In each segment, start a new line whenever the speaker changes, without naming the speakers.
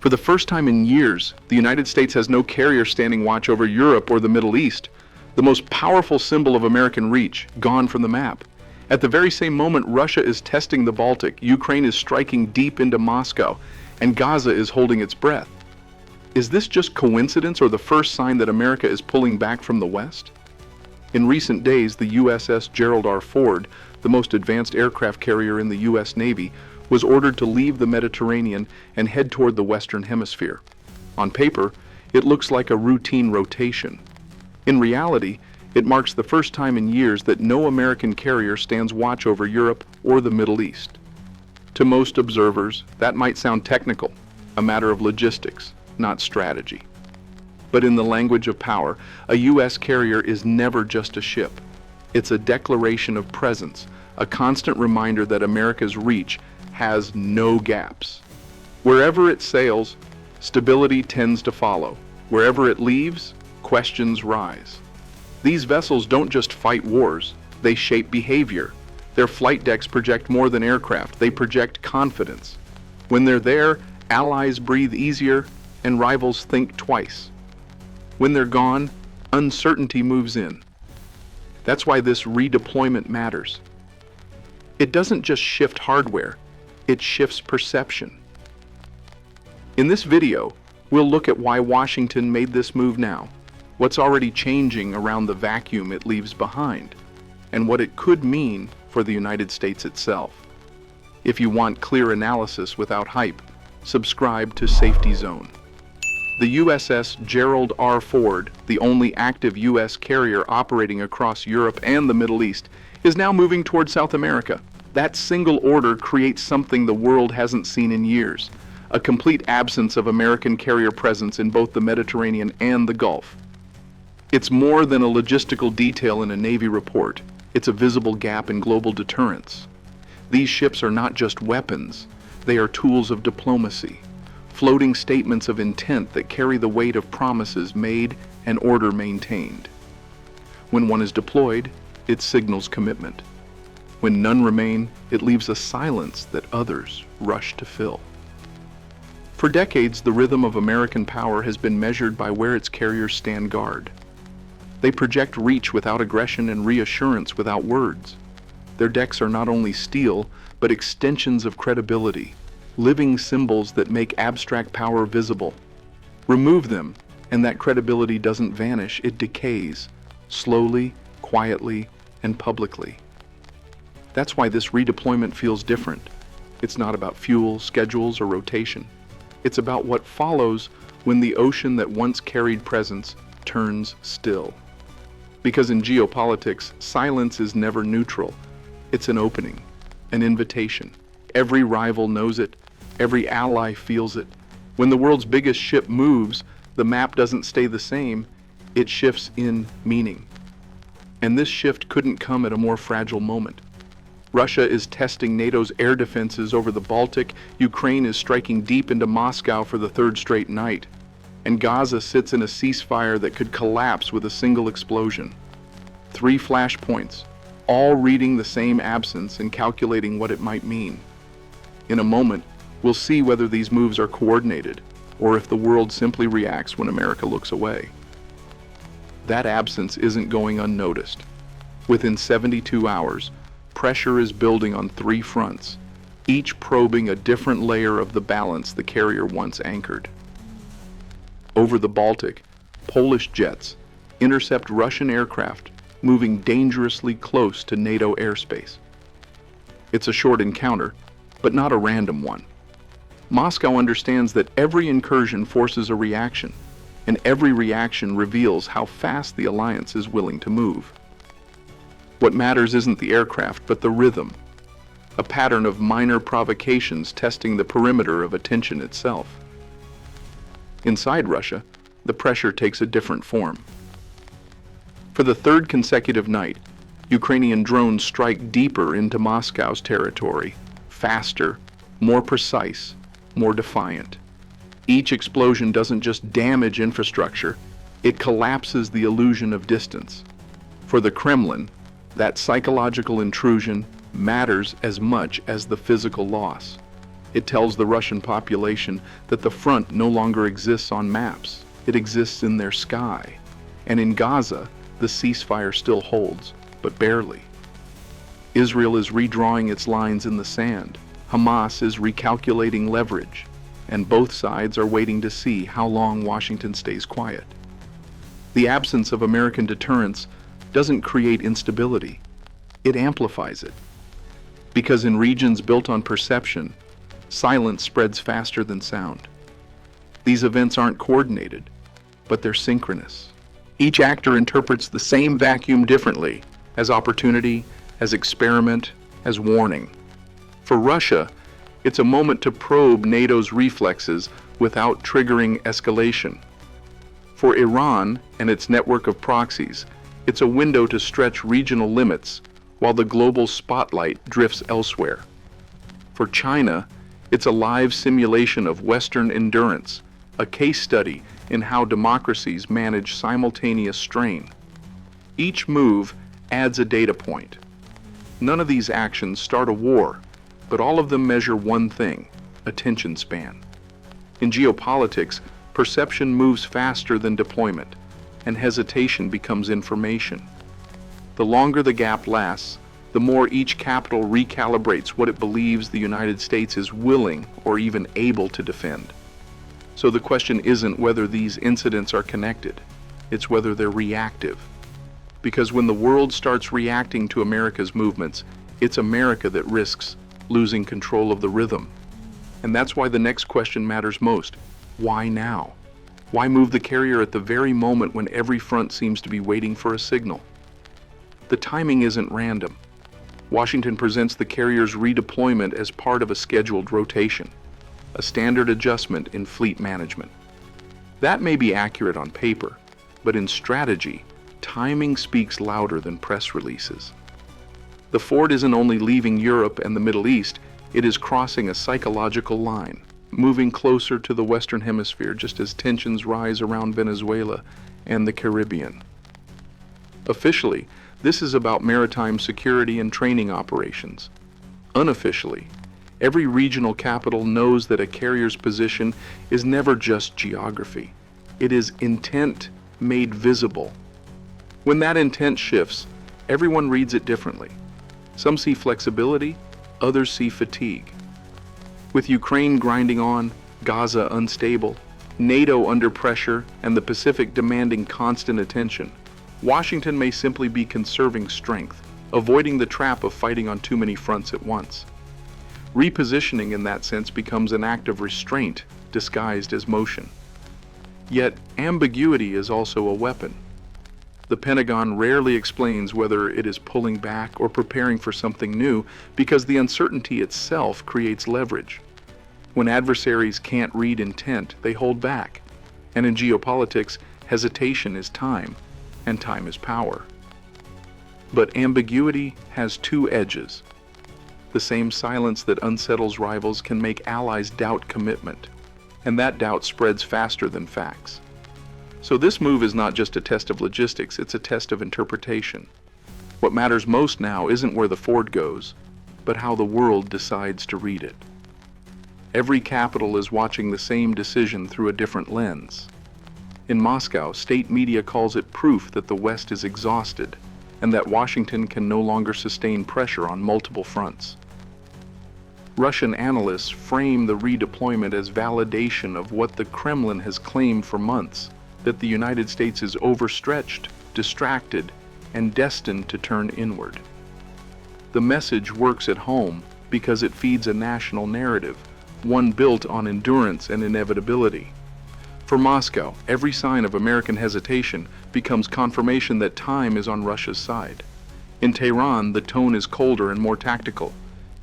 For the first time in years, the United States has no carrier standing watch over Europe or the Middle East, the most powerful symbol of American reach, gone from the map. At the very same moment Russia is testing the Baltic, Ukraine is striking deep into Moscow, and Gaza is holding its breath. Is this just coincidence or the first sign that America is pulling back from the West? In recent days, the USS Gerald R. Ford, the most advanced aircraft carrier in the U.S. Navy, was ordered to leave the Mediterranean and head toward the Western Hemisphere. On paper, it looks like a routine rotation. In reality, it marks the first time in years that no American carrier stands watch over Europe or the Middle East. To most observers, that might sound technical, a matter of logistics, not strategy. But in the language of power, a U.S. carrier is never just a ship. It's a declaration of presence, a constant reminder that America's reach has no gaps. Wherever it sails, stability tends to follow. Wherever it leaves, questions rise. These vessels don't just fight wars, they shape behavior. Their flight decks project more than aircraft, they project confidence. When they're there, allies breathe easier and rivals think twice. When they're gone, uncertainty moves in. That's why this redeployment matters. It doesn't just shift hardware, it shifts perception. In this video, we'll look at why Washington made this move now, what's already changing around the vacuum it leaves behind, and what it could mean for the United States itself. If you want clear analysis without hype, subscribe to Safety Zone. The USS Gerald R. Ford, the only active U.S. carrier operating across Europe and the Middle East, is now moving toward South America. That single order creates something the world hasn't seen in years, a complete absence of American carrier presence in both the Mediterranean and the Gulf. It's more than a logistical detail in a Navy report. It's a visible gap in global deterrence. These ships are not just weapons, they are tools of diplomacy, floating statements of intent that carry the weight of promises made and order maintained. When one is deployed, it signals commitment. When none remain, it leaves a silence that others rush to fill. For decades, the rhythm of American power has been measured by where its carriers stand guard. They project reach without aggression and reassurance without words. Their decks are not only steel, but extensions of credibility, living symbols that make abstract power visible. Remove them, and that credibility doesn't vanish, it decays, slowly, quietly, and publicly. That's why this redeployment feels different. It's not about fuel, schedules, or rotation. It's about what follows when the ocean that once carried presence turns still. Because in geopolitics, silence is never neutral. It's an opening, an invitation. Every rival knows it. Every ally feels it. When the world's biggest ship moves, the map doesn't stay the same. It shifts in meaning. And this shift couldn't come at a more fragile moment. Russia is testing NATO's air defenses over the Baltic. Ukraine is striking deep into Moscow for the third straight night. And Gaza sits in a ceasefire that could collapse with a single explosion. 3 flashpoints, all reading the same absence and calculating what it might mean. In a moment, we'll see whether these moves are coordinated, or if the world simply reacts when America looks away. That absence isn't going unnoticed. Within 72 hours, pressure is building on 3 fronts, each probing a different layer of the balance the carrier once anchored. Over the Baltic, Polish jets intercept Russian aircraft moving dangerously close to NATO airspace. It's a short encounter, but not a random one. Moscow understands that every incursion forces a reaction, and every reaction reveals how fast the alliance is willing to move. What matters isn't the aircraft, but the rhythm, a pattern of minor provocations testing the perimeter of attention itself. Inside Russia, the pressure takes a different form. For the 3rd consecutive night, Ukrainian drones strike deeper into Moscow's territory, faster, more precise, more defiant. Each explosion doesn't just damage infrastructure, it collapses the illusion of distance. For the Kremlin, that psychological intrusion matters as much as the physical loss. It tells the Russian population that the front no longer exists on maps. It exists in their sky. And in Gaza, the ceasefire still holds, but barely. Israel is redrawing its lines in the sand. Hamas is recalculating leverage. And both sides are waiting to see how long Washington stays quiet. The absence of American deterrence doesn't create instability. It amplifies it. Because in regions built on perception, silence spreads faster than sound. These events aren't coordinated, but they're synchronous. Each actor interprets the same vacuum differently, as opportunity, as experiment, as warning. For Russia, it's a moment to probe NATO's reflexes without triggering escalation. For Iran and its network of proxies, it's a window to stretch regional limits while the global spotlight drifts elsewhere. For China, it's a live simulation of Western endurance, a case study in how democracies manage simultaneous strain. Each move adds a data point. None of these actions start a war, but all of them measure one thing: attention span. In geopolitics, perception moves faster than deployment, and hesitation becomes information. The longer the gap lasts, the more each capital recalibrates what it believes the United States is willing or even able to defend. So the question isn't whether these incidents are connected, it's whether they're reactive. Because when the world starts reacting to America's movements, it's America that risks losing control of the rhythm. And that's why the next question matters most. Why now? Why move the carrier at the very moment when every front seems to be waiting for a signal? The timing isn't random. Washington presents the carrier's redeployment as part of a scheduled rotation, a standard adjustment in fleet management. That may be accurate on paper, but in strategy, timing speaks louder than press releases. The Ford isn't only leaving Europe and the Middle East, it is crossing a psychological line, moving closer to the Western Hemisphere just as tensions rise around Venezuela and the Caribbean. Officially, this is about maritime security and training operations. Unofficially, every regional capital knows that a carrier's position is never just geography. It is intent made visible. When that intent shifts, everyone reads it differently. Some see flexibility, others see fatigue. With Ukraine grinding on, Gaza unstable, NATO under pressure, and the Pacific demanding constant attention, Washington may simply be conserving strength, avoiding the trap of fighting on too many fronts at once. Repositioning in that sense becomes an act of restraint disguised as motion. Yet, ambiguity is also a weapon. The Pentagon rarely explains whether it is pulling back or preparing for something new because the uncertainty itself creates leverage. When adversaries can't read intent, they hold back. And in geopolitics, hesitation is time, and time is power. But ambiguity has two edges. The same silence that unsettles rivals can make allies doubt commitment, and that doubt spreads faster than facts. So this move is not just a test of logistics, it's a test of interpretation. What matters most now isn't where the Ford goes, but how the world decides to read it. Every capital is watching the same decision through a different lens. In Moscow, state media calls it proof that the West is exhausted and that Washington can no longer sustain pressure on multiple fronts. Russian analysts frame the redeployment as validation of what the Kremlin has claimed for months, that the United States is overstretched, distracted, and destined to turn inward. The message works at home because it feeds a national narrative, one built on endurance and inevitability. For Moscow, every sign of American hesitation becomes confirmation that time is on Russia's side. In Tehran, the tone is colder and more tactical.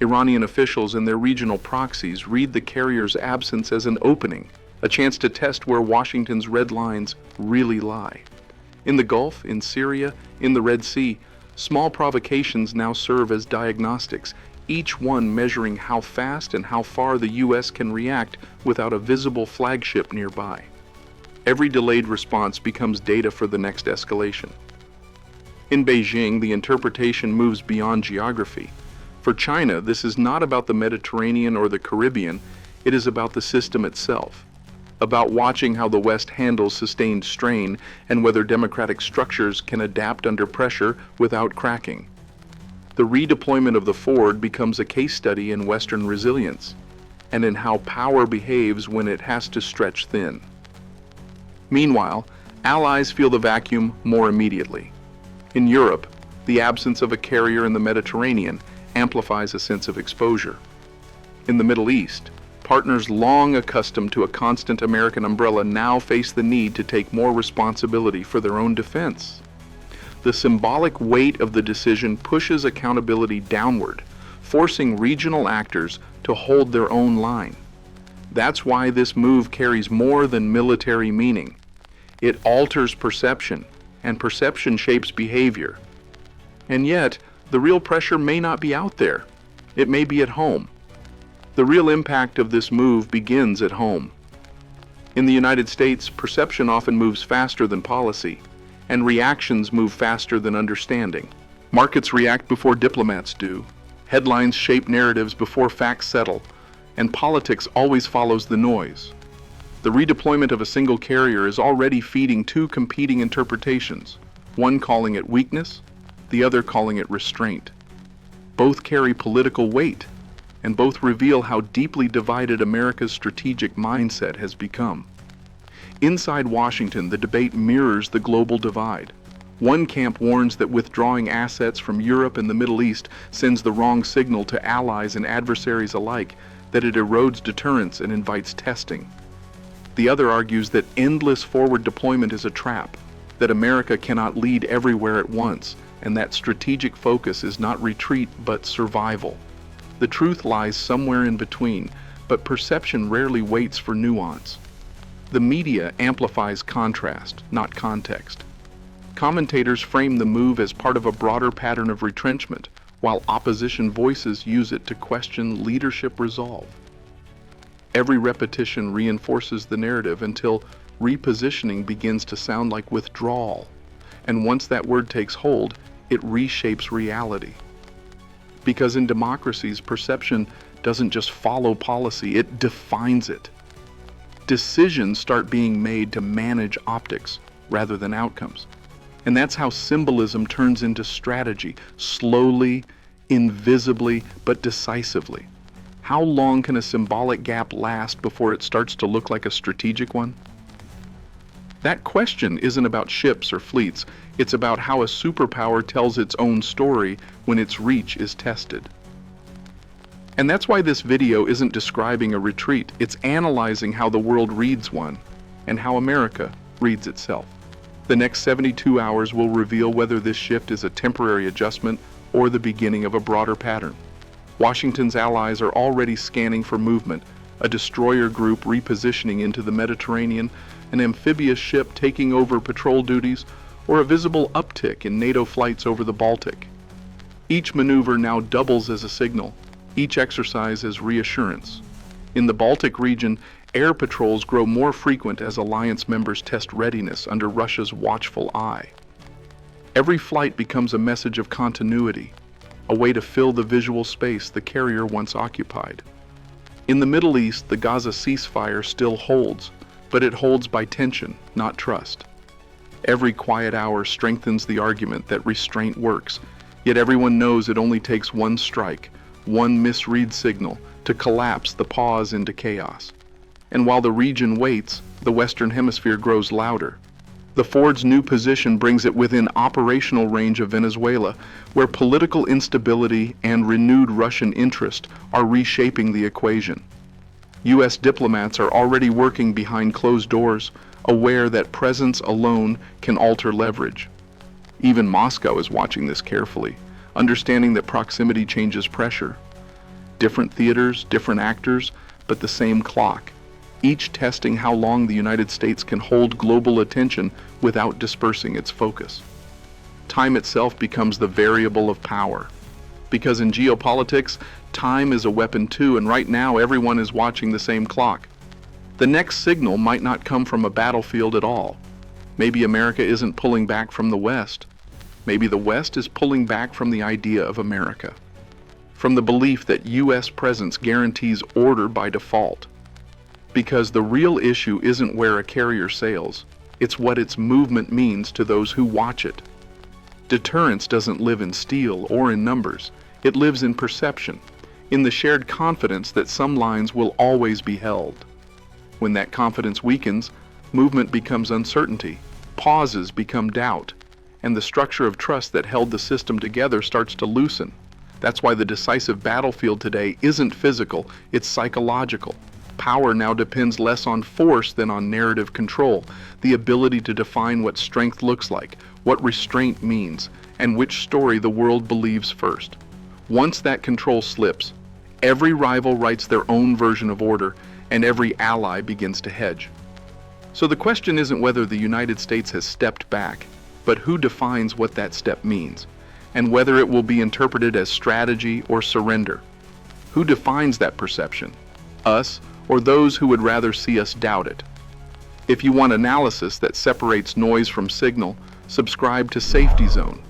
Iranian officials and their regional proxies read the carrier's absence as an opening, a chance to test where Washington's red lines really lie. In the Gulf, in Syria, in the Red Sea, small provocations now serve as diagnostics, each one measuring how fast and how far the U.S. can react without a visible flagship nearby. Every delayed response becomes data for the next escalation. In Beijing, the interpretation moves beyond geography. For China, this is not about the Mediterranean or the Caribbean, it is about the system itself, about watching how the West handles sustained strain and whether democratic structures can adapt under pressure without cracking. The redeployment of the Ford becomes a case study in Western resilience and in how power behaves when it has to stretch thin. Meanwhile, allies feel the vacuum more immediately. In Europe, the absence of a carrier in the Mediterranean amplifies a sense of exposure. In the Middle East, partners long accustomed to a constant American umbrella now face the need to take more responsibility for their own defense. The symbolic weight of the decision pushes accountability downward, forcing regional actors to hold their own line. That's why this move carries more than military meaning. It alters perception, and perception shapes behavior. And yet, the real pressure may not be out there. It may be at home. The real impact of this move begins at home. In the United States, perception often moves faster than policy, and reactions move faster than understanding. Markets react before diplomats do. Headlines shape narratives before facts settle, and politics always follows the noise. The redeployment of a single carrier is already feeding two competing interpretations, one calling it weakness, the other calling it restraint. Both carry political weight, and both reveal how deeply divided America's strategic mindset has become. Inside Washington, the debate mirrors the global divide. One camp warns that withdrawing assets from Europe and the Middle East sends the wrong signal to allies and adversaries alike, that it erodes deterrence and invites testing. The other argues that endless forward deployment is a trap, that America cannot lead everywhere at once, and that strategic focus is not retreat but survival. The truth lies somewhere in between, but perception rarely waits for nuance. The media amplifies contrast, not context. Commentators frame the move as part of a broader pattern of retrenchment, while opposition voices use it to question leadership resolve. Every repetition reinforces the narrative until repositioning begins to sound like withdrawal, and once that word takes hold, it reshapes reality. Because in democracies, perception doesn't just follow policy, it defines it. Decisions start being made to manage optics rather than outcomes. And that's how symbolism turns into strategy, slowly, invisibly, but decisively. How long can a symbolic gap last before it starts to look like a strategic one? That question isn't about ships or fleets, it's about how a superpower tells its own story when its reach is tested. And that's why this video isn't describing a retreat, it's analyzing how the world reads one, and how America reads itself. The next 72 hours will reveal whether this shift is a temporary adjustment or the beginning of a broader pattern. Washington's allies are already scanning for movement, a destroyer group repositioning into the Mediterranean, an amphibious ship taking over patrol duties, or a visible uptick in NATO flights over the Baltic. Each maneuver now doubles as a signal, each exercise as reassurance. In the Baltic region, air patrols grow more frequent as alliance members test readiness under Russia's watchful eye. Every flight becomes a message of continuity, a way to fill the visual space the carrier once occupied. In the Middle East, the Gaza ceasefire still holds, but it holds by tension, not trust. Every quiet hour strengthens the argument that restraint works, yet everyone knows it only takes one strike, one misread signal, to collapse the pause into chaos. And while the region waits, the Western Hemisphere grows louder. The Ford's new position brings it within operational range of Venezuela, where political instability and renewed Russian interest are reshaping the equation. U.S. diplomats are already working behind closed doors, aware that presence alone can alter leverage. Even Moscow is watching this carefully, understanding that proximity changes pressure. Different theaters, different actors, but the same clock, each testing how long the United States can hold global attention without dispersing its focus. Time itself becomes the variable of power. Because in geopolitics, time is a weapon too, and right now everyone is watching the same clock. The next signal might not come from a battlefield at all. Maybe America isn't pulling back from the West. Maybe the West is pulling back from the idea of America. from the belief that U.S. presence guarantees order by default. Because the real issue isn't where a carrier sails, it's what its movement means to those who watch it. Deterrence doesn't live in steel or in numbers, it lives in perception, in the shared confidence that some lines will always be held. When that confidence weakens, movement becomes uncertainty, pauses become doubt, and the structure of trust that held the system together starts to loosen. That's why the decisive battlefield today isn't physical, it's psychological. Power now depends less on force than on narrative control, the ability to define what strength looks like, what restraint means, and which story the world believes first. Once that control slips, every rival writes their own version of order, and every ally begins to hedge. So the question isn't whether the United States has stepped back, but who defines what that step means, and whether it will be interpreted as strategy or surrender. Who defines that perception? Us, or those who would rather see us doubt it? If you want analysis that separates noise from signal, subscribe to Safety Zone.